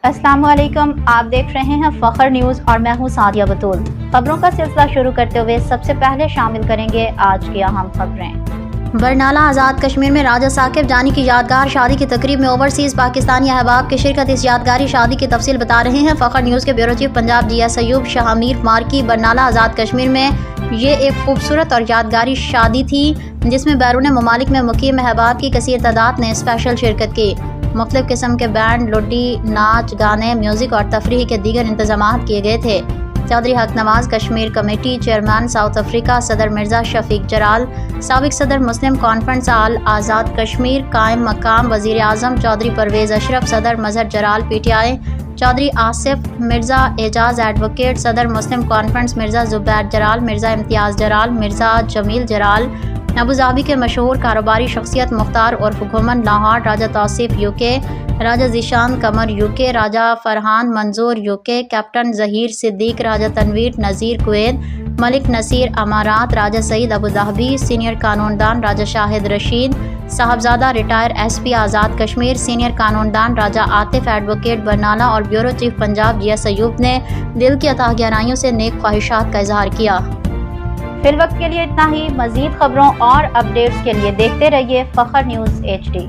अस्सलाम वालेकुम, आप देख रहे हैं फखर न्यूज़ और मैं हूं सादिया बतूल। खबरों का सिलसिला शुरू करते हुए सबसे पहले शामिल करेंगे आज की अहम खबरें। बरनाला आज़ाद कश्मीर में राजा साकिब जानी की यादगार शादी की तकरीब में ओवरसीज़ पाकिस्तानी अहबाब की शिरकत। इस यादगारी शादी की तफसील बता रहे हैं फखर न्यूज़ के bureau chief Punjab GS Ayub Shah Mir मार्की। बरनाला आज़ाद कश्मीर में ये एक खूबसूरत और यादगारी शादी थी जिसमें बैरून ममालिक में मुकीम अहबाब की कसीर तादाद ने स्पेशल शिरकत की। मुख्तलिफ किस्म के बैंड, लुड्डी, नाच गाने, म्यूज़िक और तफरीह के दीगर इंतजाम किए गए थे। चौधरी हक Nawaz Kashmir committee chairman south Africa सदर मिर्ज़ा शफीक जराल, साबिक सदर मुस्लिम कॉन्फ्रेंस आल आज़ाद कश्मीर कायम मकाम वज़ीर आज़म चौधरी परवेज़ अशरफ सदर मजहर जराल PTI, चौधरी आसिफ मिर्ज़ा एजाज एडवोकेट सदर मुस्लिम कॉन्फ्रेंस मिर्ज़ा ज़ुबैर जराल, मिर्ज़ा इम्तियाज़ जराल, मिर्ज़ा जमील जराल, अबू धाबी के मशहूर कारोबारी शख्सियत मुख्तार उर्फ घुमन लाहौर, राजा तौसीफ UK, राजा ज़ीशान कमर UK, राजा फरहान मंजूर UK, कैप्टन ज़हीर सिद्दीक, राजा तनवीर नज़ीर कुवैत, मलिक नसीर अमारात, राजा सईद अबू धाबी, सीनियर कानूनदान राजा Shahid Rashid, साहबजादा retire SP Azad Kashmir, senior कानूनदान राजा आतिफ एडवोकेट बरनाला और bureau chief Punjab GS Ayub ने दिल की अताह गहराइयों से नेक ख्वाहिशात का इजहार किया। फिल वक्त के लिए इतना ही। मज़ीद खबरों और अपडेट्स के लिए देखते रहिए फखर न्यूज़ HD।